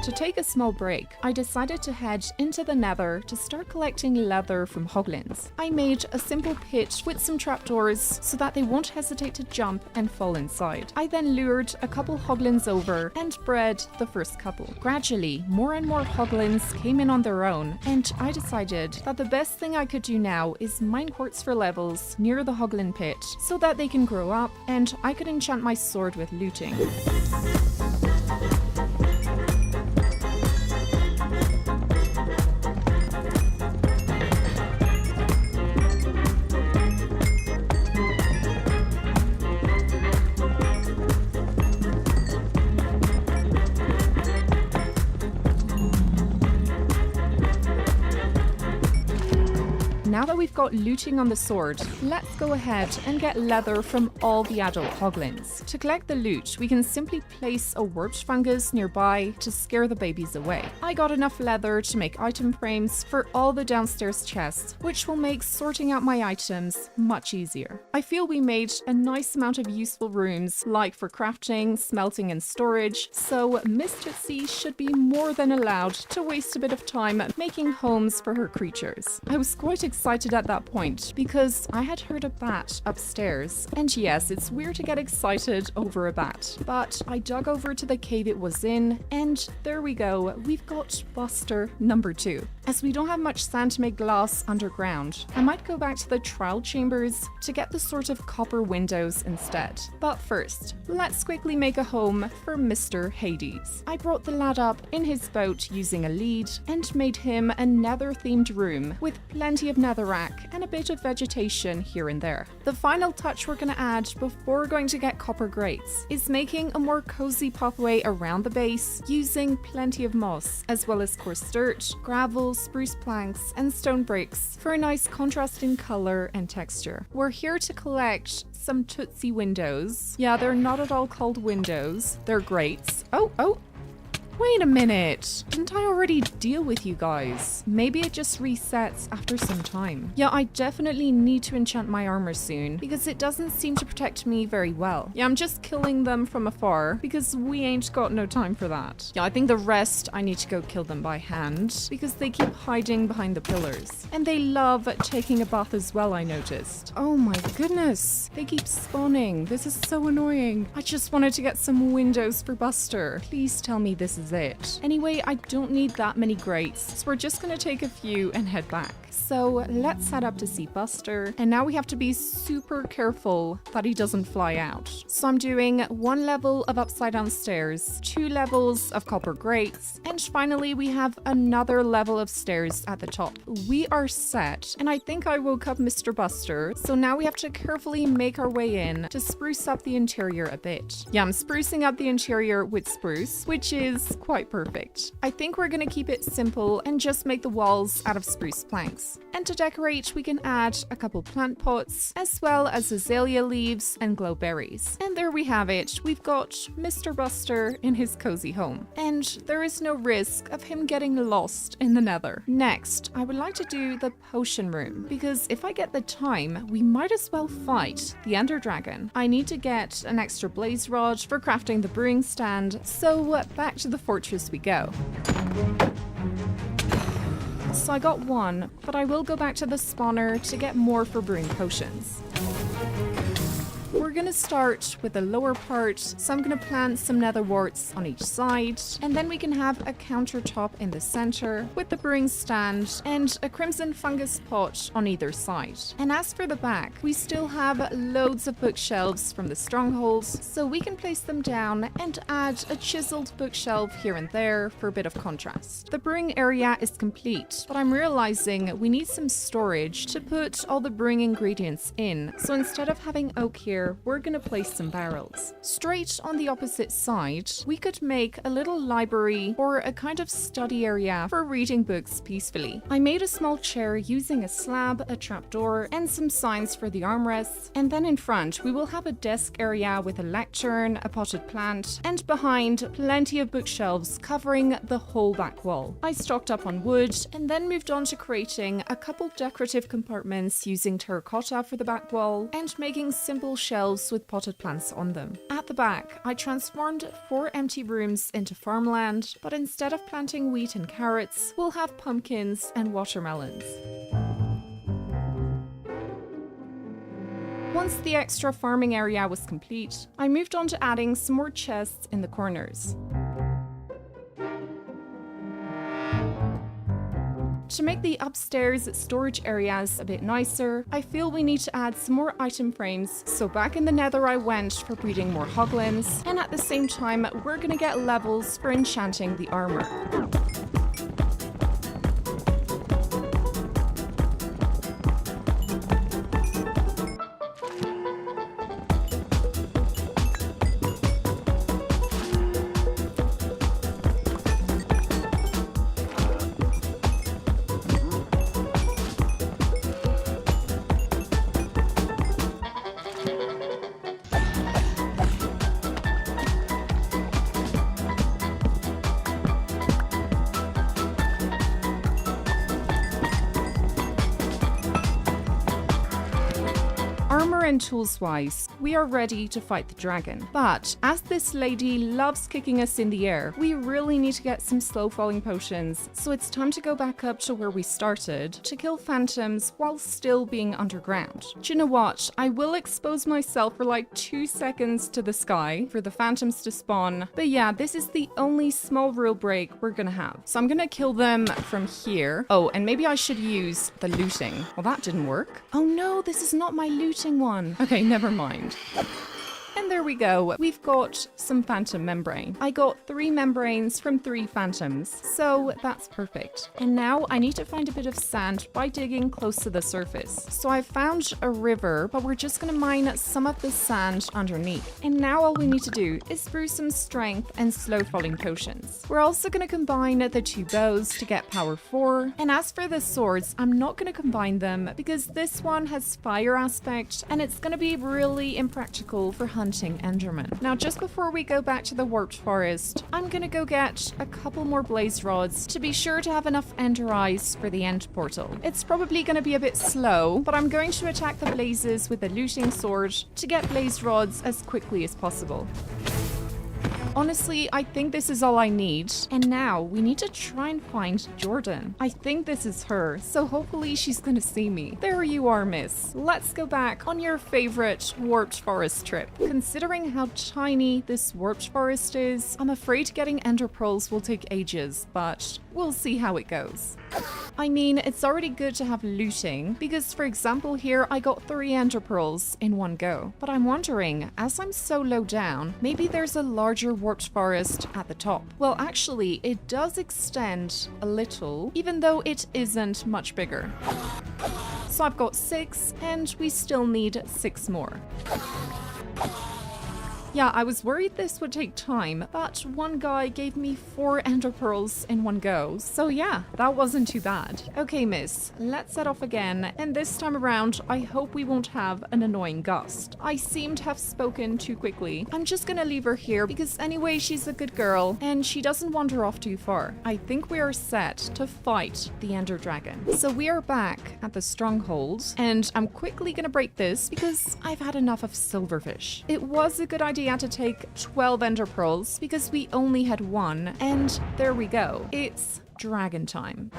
To take a small break, I decided to head into the nether to start collecting leather from hoglins. I made a simple pit with some trapdoors so that they won't hesitate to jump and fall inside. I then lured a couple hoglins over and bred the first couple. Gradually, more and more hoglins came in on their own, and I decided that the best thing I could do now is mine quartz for levels near the hoglin pit so that they can grow up and I could enchant my sword with looting. Now that we've got looting on the sword, let's go ahead and get leather from all the adult hoglins. To collect the loot, we can simply place a warped fungus nearby to scare the babies away. I got enough leather to make item frames for all the downstairs chests, which will make sorting out my items much easier. I feel we made a nice amount of useful rooms, like for crafting, smelting and storage, so Miss Tootsie should be more than allowed to waste a bit of time making homes for her creatures. I was quite excited at that point because I had heard a bat upstairs, and yes, it's weird to get excited over a bat, but I dug over to the cave it was in, and there we go, we've got Buster number 2. As we don't have much sand to make glass underground, I might go back to the trial chambers to get the sort of copper windows instead. But first, let's quickly make a home for Mr. Hades. I brought the lad up in his boat using a lead and made him a nether-themed room with plenty of netherrack and a bit of vegetation here and there. The final touch we're going to add before we're going to get copper grates is making a more cozy pathway around the base using plenty of moss, as well as coarse dirt, gravel, spruce planks, and stone bricks for a nice contrast in color and texture. We're here to collect some Tootsie windows. Yeah, they're not at all called windows, they're grates. Oh! Wait a minute, didn't I already deal with you guys? Maybe it just resets after some time. Yeah, I definitely need to enchant my armor soon because it doesn't seem to protect me very well. Yeah, I'm just killing them from afar because we ain't got no time for that. Yeah, I think the rest I need to go kill them by hand because they keep hiding behind the pillars. And they love taking a bath as well, I noticed. Oh my goodness, they keep spawning. This is so annoying. I just wanted to get some windows for Buster. Please tell me this is it. Anyway, I don't need that many grates, so we're just gonna take a few and head back. So let's head up to see Buster, and now we have to be super careful that he doesn't fly out. So I'm doing 1 level of upside down stairs, 2 levels of copper grates, and finally we have another level of stairs at the top. We are set, and I think I woke up Mr. Buster, so now we have to carefully make our way in to spruce up the interior a bit. Yeah, I'm sprucing up the interior with spruce, which is quite perfect. I think we're gonna keep it simple and just make the walls out of spruce planks. And to decorate, we can add a couple plant pots, as well as azalea leaves and glow berries. And there we have it. We've got Mr. Buster in his cozy home. And there is no risk of him getting lost in the nether. Next, I would like to do the potion room, because if I get the time, we might as well fight the Ender Dragon. I need to get an extra blaze rod for crafting the brewing stand, so back to the fortress we go. So I got 1, but I will go back to the spawner to get more for brewing potions. We're gonna start with the lower part, so I'm gonna plant some nether warts on each side, and then we can have a countertop in the center with the brewing stand and a crimson fungus pot on either side. And as for the back, we still have loads of bookshelves from the strongholds, so we can place them down and add a chiseled bookshelf here and there for a bit of contrast. The brewing area is complete, but I'm realizing we need some storage to put all the brewing ingredients in, so instead of having oak here, here, we're gonna place some barrels. Straight on the opposite side, we could make a little library or a kind of study area for reading books peacefully. I made a small chair using a slab, a trapdoor, and some signs for the armrests, and then in front we will have a desk area with a lectern, a potted plant, and behind plenty of bookshelves covering the whole back wall. I stocked up on wood and then moved on to creating a couple decorative compartments using terracotta for the back wall and making simple shelves with potted plants on them. At the back, I transformed 4 empty rooms into farmland, but instead of planting wheat and carrots, we'll have pumpkins and watermelons. Once the extra farming area was complete, I moved on to adding some more chests in the corners. To make the upstairs storage areas a bit nicer, I feel we need to add some more item frames, so back in the nether I went for breeding more hoglins, and at the same time we're gonna get levels for enchanting the armor. Armor and tools wise, we are ready to fight the dragon. But as this lady loves kicking us in the air, we really need to get some slow falling potions. So it's time to go back up to where we started to kill phantoms while still being underground. Do you know what? I will expose myself for like 2 seconds to the sky for the phantoms to spawn. But yeah, this is the only small rule break we're gonna have. So I'm gonna kill them from here. Oh, and maybe I should use the looting. Well, that didn't work. Oh no, this is not my looting one. Okay, never mind. And there we go. We've got some phantom membrane. I got 3 membranes from 3 phantoms, so that's perfect. And now I need to find a bit of sand by digging close to the surface. So I found a river, but we're just gonna mine some of the sand underneath. And now all we need to do is brew some strength and slow falling potions. We're also gonna combine the 2 bows to get power 4. And as for the swords, I'm not gonna combine them because this one has fire aspect and it's gonna be really impractical for hunting enderman. Now just before we go back to the warped forest, I'm gonna go get a couple more blaze rods to be sure to have enough ender eyes for the end portal. It's probably gonna be a bit slow, but I'm going to attack the blazes with a looting sword to get blaze rods as quickly as possible. Honestly, I think this is all I need. And now we need to try and find Jordan. I think this is her, so hopefully she's gonna see me. There you are, miss. Let's go back on your favorite warped forest trip. Considering how tiny this warped forest is, I'm afraid getting ender pearls will take ages, but we'll see how it goes. I mean, it's already good to have looting, because for example here, I got 3 ender pearls in one go. But I'm wondering, as I'm so low down, maybe there's a larger warped forest at the top. Well, actually, it does extend a little, even though it isn't much bigger. So I've got 6, and we still need 6 more. Yeah, I was worried this would take time, but one guy gave me 4 ender pearls in one go, so yeah, that wasn't too bad. Okay, miss, let's set off again, and this time around, I hope we won't have an annoying gust. I seem to have spoken too quickly. I'm just gonna leave her here, because anyway, she's a good girl, and she doesn't wander off too far. I think we are set to fight the ender dragon. So we are back at the stronghold, and I'm quickly gonna break this, because I've had enough of silverfish. It was a good idea to take 12 ender pearls because we only had 1, and there we go. It's dragon time.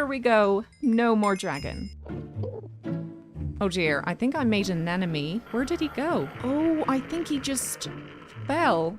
There we go. No more dragon. Oh dear, I think I made an enemy. Where did he go? Oh, I think he just fell.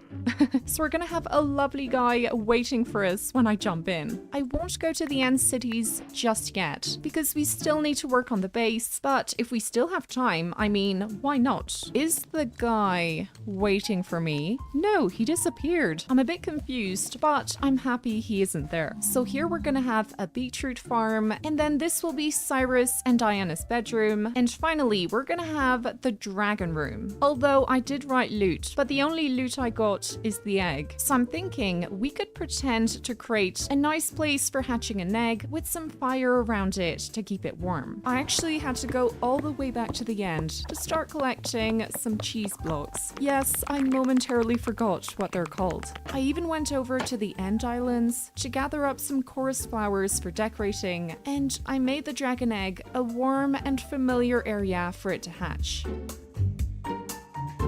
So we're gonna have a lovely guy waiting for us when I jump in. I won't go to the end cities just yet because we still need to work on the base, but if we still have time, I mean, why not? Is the guy waiting for me? No, he disappeared. I'm a bit confused, but I'm happy he isn't there. So here we're gonna have a beetroot farm, and then this will be Cyrus and Diana's bedroom, and finally we're gonna have the dragon room. Although I did write loot, but the only loot I got is the egg. So I'm thinking we could pretend to create a nice place for hatching an egg with some fire around it to keep it warm. I actually had to go all the way back to the end to start collecting some cheese blocks. Yes, I momentarily forgot what they're called. I even went over to the end islands to gather up some chorus flowers for decorating, and I made the dragon egg a warm and familiar area for it to hatch.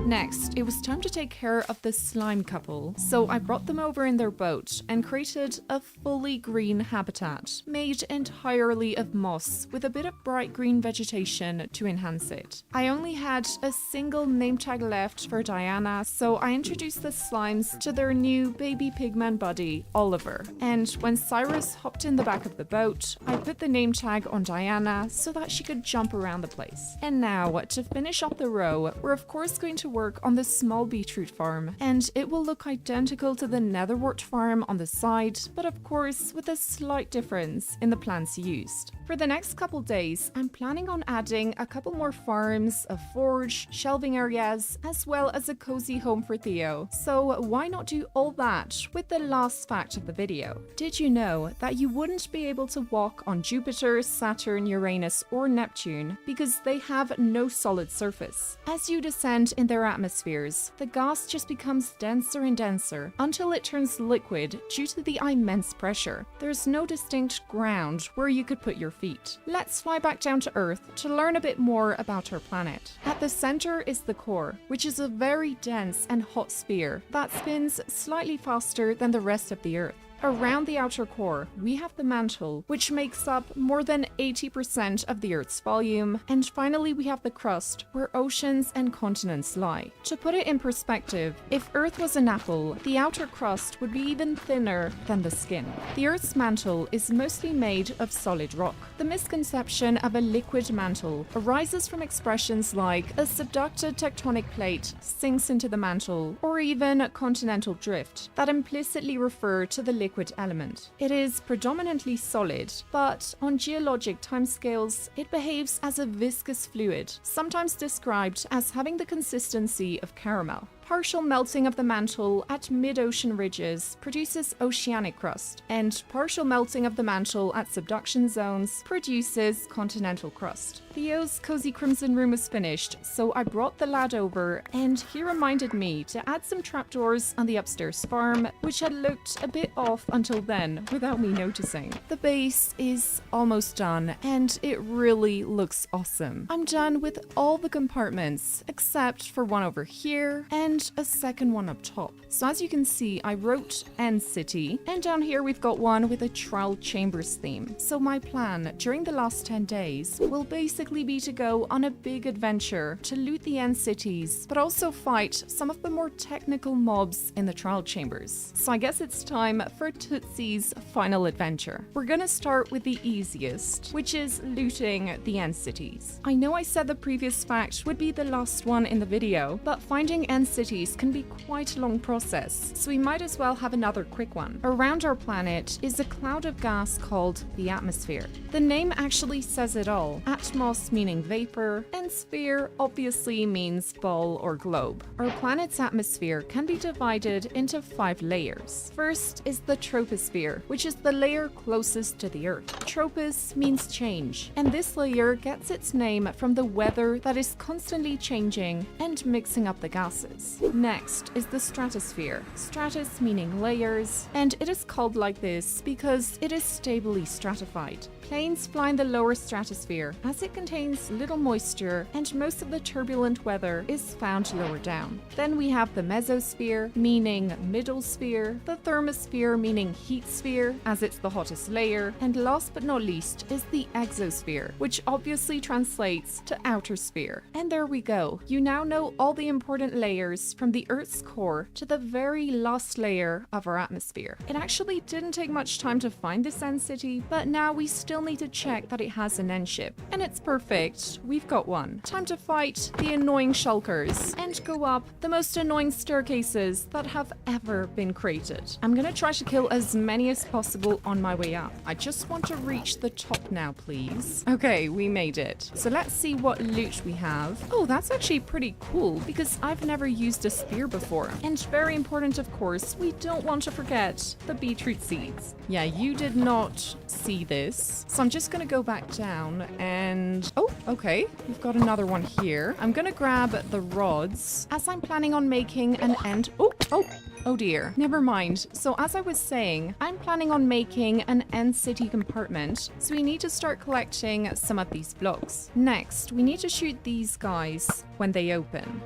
Next, it was time to take care of the slime couple, so I brought them over in their boat and created a fully green habitat, made entirely of moss with a bit of bright green vegetation to enhance it. I only had a single name tag left for Diana, so I introduced the slimes to their new baby pigman buddy, Oliver. And when Cyrus hopped in the back of the boat, I put the name tag on Diana so that she could jump around the place. And now, to finish off the row, we're of course going to work on the small beetroot farm, and it will look identical to the netherwort farm on the side, but of course with a slight difference in the plants used. For the next couple days, I'm planning on adding a couple more farms, a forge, shelving areas, as well as a cozy home for Theo. So why not do all that with the last fact of the video? Did you know that you wouldn't be able to walk on Jupiter, Saturn, Uranus, or Neptune because they have no solid surface? As you descend in their atmospheres, the gas just becomes denser and denser until it turns liquid due to the immense pressure. There's no distinct ground where you could put your feet. Let's fly back down to Earth to learn a bit more about our planet. At the center is the core, which is a very dense and hot sphere that spins slightly faster than the rest of the Earth. Around the outer core, we have the mantle, which makes up more than 80% of the Earth's volume, and finally we have the crust, where oceans and continents lie. To put it in perspective, if Earth was an apple, the outer crust would be even thinner than the skin. The Earth's mantle is mostly made of solid rock. The misconception of a liquid mantle arises from expressions like a subducted tectonic plate sinks into the mantle, or even continental drift, that implicitly refer to the liquid element. It is predominantly solid, but on geologic timescales, it behaves as a viscous fluid, sometimes described as having the consistency of caramel. Partial melting of the mantle at mid-ocean ridges produces oceanic crust, and partial melting of the mantle at subduction zones produces continental crust. Theo's cozy crimson room was finished, so I brought the lad over, and he reminded me to add some trapdoors on the upstairs farm, which had looked a bit off until then without me noticing. The base is almost done, and it really looks awesome. I'm done with all the compartments, except for one over here, and a second one up top. So as you can see, I wrote End City, and down here we've got one with a Trial Chambers theme. So my plan during the last 10 days will basically be to go on a big adventure to loot the End Cities, but also fight some of the more technical mobs in the Trial Chambers. So I guess it's time for Tootsie's final adventure. We're gonna start with the easiest, which is looting the End Cities. I know I said the previous fact would be the last one in the video, but finding End Cities can be quite a long process, so we might as well have another quick one. Around our planet is a cloud of gas called the atmosphere. The name actually says it all. Atmos meaning vapor, and sphere obviously means ball or globe. Our planet's atmosphere can be divided into 5 layers. First is the troposphere, which is the layer closest to the Earth. Tropos means change, and this layer gets its name from the weather that is constantly changing and mixing up the gases. Next is the stratosphere. Stratus meaning layers, and it is called like this because it is stably stratified. Planes fly in the lower stratosphere as it contains little moisture and most of the turbulent weather is found lower down. Then we have the mesosphere, meaning middle sphere, the thermosphere, meaning heat sphere, as it's the hottest layer, and last but not least is the exosphere, which obviously translates to outer sphere. And there we go. You now know all the important layers from the Earth's core to the very last layer of our atmosphere. It actually didn't take much time to find this end city, but now we still need to check that it has an end ship. And it's perfect. We've got one. Time to fight the annoying shulkers and go up the most annoying staircases that have ever been created. I'm gonna try to kill as many as possible on my way up. I just want to reach the top now, please. Okay, we made it. So let's see what loot we have. Oh, that's actually pretty cool because I've never used a spear before. And very important, of course, we don't want to forget the beetroot seeds. Yeah, you did not see this. So I'm just gonna go back down and... oh, okay. We've got another one here. I'm gonna grab the rods as I'm planning on making an end... oh dear. Never mind. So as I was saying, I'm planning on making an end city compartment, so we need to start collecting some of these blocks. Next, we need to shoot these guys when they open.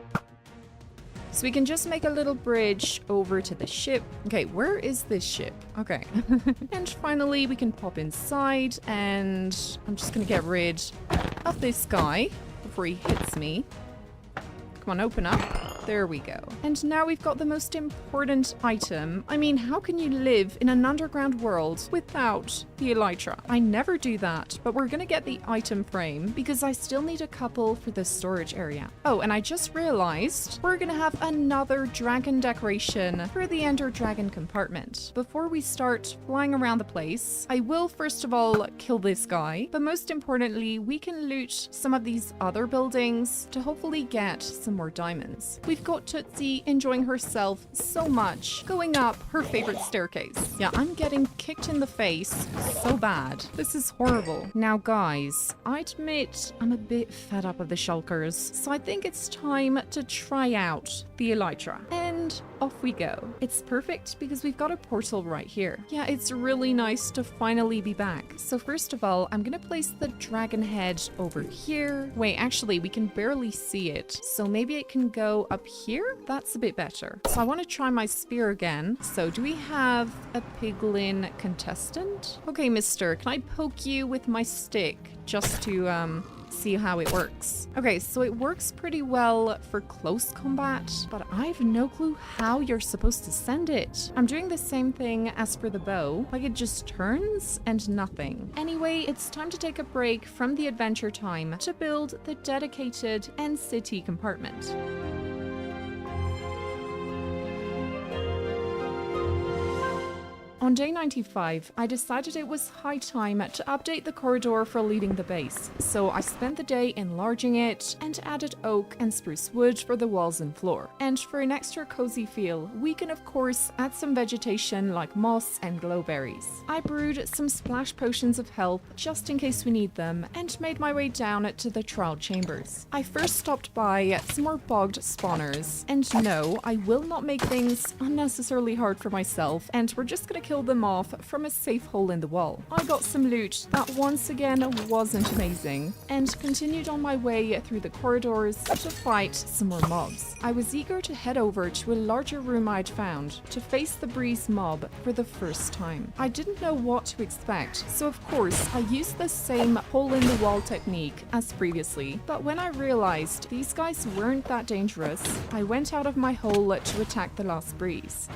So we can just make a little bridge over to the ship. Okay, where is this ship? Okay. And finally, we can pop inside, and I'm just gonna get rid of this guy before he hits me. Come on, open up. There we go. And now we've got the most important item. I mean, how can you live in an underground world without the elytra? I never do that, but we're gonna get the item frame because I still need a couple for the storage area. Oh, and I just realized we're gonna have another dragon decoration for the Ender Dragon compartment. Before we start flying around the place, I will first of all kill this guy, but most importantly, we can loot some of these other buildings to hopefully get some more diamonds. We've got Tootsie enjoying herself so much, going up her favorite staircase. Yeah, I'm getting kicked in the face so bad. This is horrible. Now guys, I admit I'm a bit fed up of the shulkers, so I think it's time to try out the elytra. And off we go. It's perfect because we've got a portal right here. Yeah, it's really nice to finally be back. So first of all, I'm gonna place the dragon head over here. Wait, actually, we can barely see it. So maybe it can go up here? That's a bit better. So I want to try my spear again. So do we have a piglin contestant? Okay, mister, can I poke you with my stick just to see how it works? Okay, so it works pretty well for close combat, but I have no clue how you're supposed to send it. I'm doing the same thing as for the bow, like it just turns and nothing. Anyway, it's time to take a break from the adventure time to build the dedicated end city compartment. On day 95, I decided it was high time to update the corridor for leading the base, so I spent the day enlarging it and added oak and spruce wood for the walls and floor. And for an extra cozy feel, we can of course add some vegetation like moss and glowberries. I brewed some splash potions of health just in case we need them and made my way down to the trial chambers. I first stopped by some more bogged spawners, and no, I will not make things unnecessarily hard for myself, and we're just gonna kill them off from a safe hole in the wall. I got some loot that once again wasn't amazing, and continued on my way through the corridors to fight some more mobs. I was eager to head over to a larger room I'd found to face the breeze mob for the first time. I didn't know what to expect, so of course I used the same hole in the wall technique as previously, but when I realized these guys weren't that dangerous, I went out of my hole to attack the last breeze.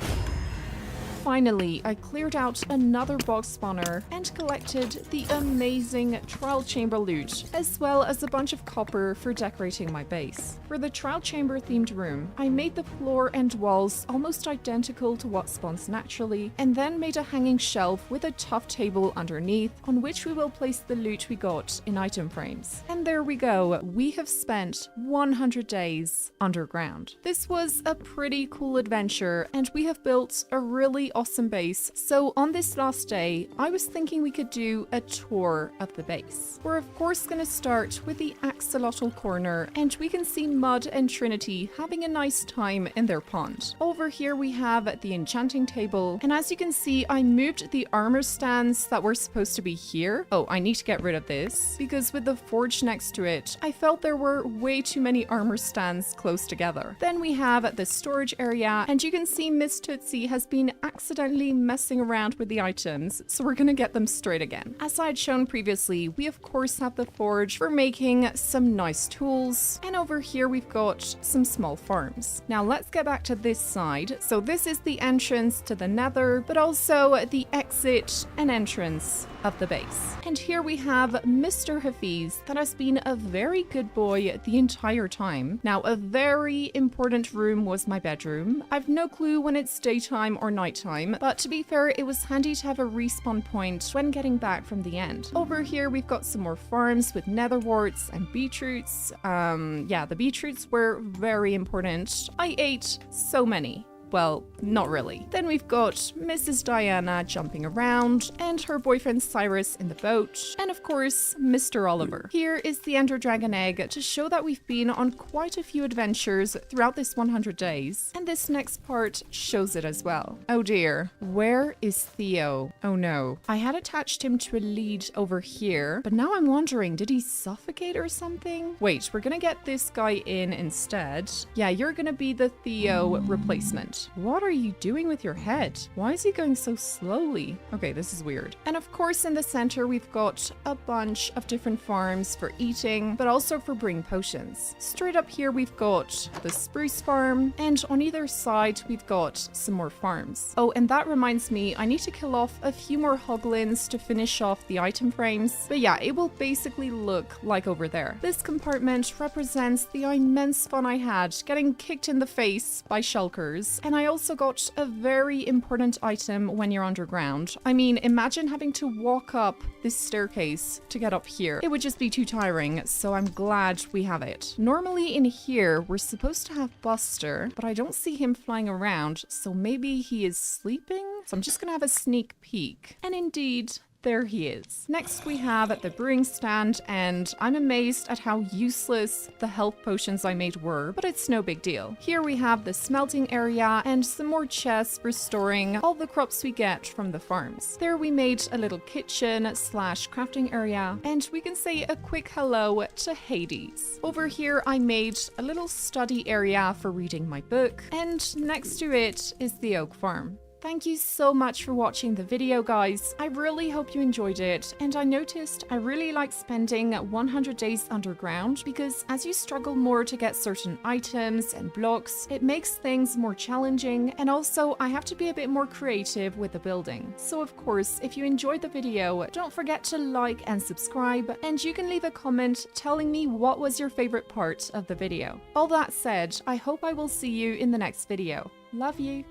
Finally, I cleared out another box spawner and collected the amazing trial chamber loot, as well as a bunch of copper for decorating my base. For the trial chamber themed room, I made the floor and walls almost identical to what spawns naturally, and then made a hanging shelf with a tough table underneath, on which we will place the loot we got in item frames. And there we go, we have spent 100 days underground. This was a pretty cool adventure, and we have built a really really awesome base. So on this last day, I was thinking we could do a tour of the base. We're of course going to start with the axolotl corner, and we can see Mud and Trinity having a nice time in their pond. Over here we have the enchanting table, and as you can see, I moved the armor stands that were supposed to be here. Oh, I need to get rid of this because with the forge next to it, I felt there were way too many armor stands close together. Then we have the storage area, and you can see Miss Tootsie has been accidentally messing around with the items, so we're gonna get them straight again. As I had shown previously, we of course have the forge for making some nice tools, and over here we've got some small farms. Now let's get back to this side. So this is the entrance to the Nether, but also the exit and entrance of the base. And here we have Mr. Hafiz that has been a very good boy the entire time. Now, a very important room was my bedroom. I've no clue when it's daytime or nighttime, but to be fair, it was handy to have a respawn point when getting back from the end. Over here, we've got some more farms with nether warts and beetroots. Yeah, the beetroots were very important. I ate so many. Well, not really. Then we've got Mrs. Diana jumping around, and her boyfriend Cyrus in the boat, and of course, Mr. Oliver. Here is the Ender Dragon egg to show that we've been on quite a few adventures throughout this 100 days, and this next part shows it as well. Oh dear, where is Theo? Oh no. I had attached him to a lead over here, but now I'm wondering, did he suffocate or something? Wait, we're gonna get this guy in instead. Yeah, you're gonna be the Theo replacement. What are you doing with your head? Why is he going so slowly? Okay, this is weird. And of course, in the center, we've got a bunch of different farms for eating, but also for brewing potions. Straight up here, we've got the spruce farm, and on either side, we've got some more farms. Oh, and that reminds me, I need to kill off a few more hoglins to finish off the item frames. But yeah, it will basically look like over there. This compartment represents the immense fun I had getting kicked in the face by shulkers. And I also got a very important item when you're underground. I mean, imagine having to walk up this staircase to get up here. It would just be too tiring, so I'm glad we have it. Normally in here, we're supposed to have Buster, but I don't see him flying around, so maybe he is sleeping? So I'm just gonna have a sneak peek. And indeed, there he is. Next we have the brewing stand, and I'm amazed at how useless the health potions I made were, but it's no big deal. Here we have the smelting area and some more chests for storing all the crops we get from the farms. There we made a little kitchen slash crafting area, and we can say a quick hello to Hades. Over here I made a little study area for reading my book, and next to it is the oak farm. Thank you so much for watching the video, guys. I really hope you enjoyed it, and I noticed I really like spending 100 days underground because as you struggle more to get certain items and blocks, it makes things more challenging, and also I have to be a bit more creative with the building. So of course, if you enjoyed the video, don't forget to like and subscribe, and you can leave a comment telling me what was your favorite part of the video. All that said, I hope I will see you in the next video. Love you!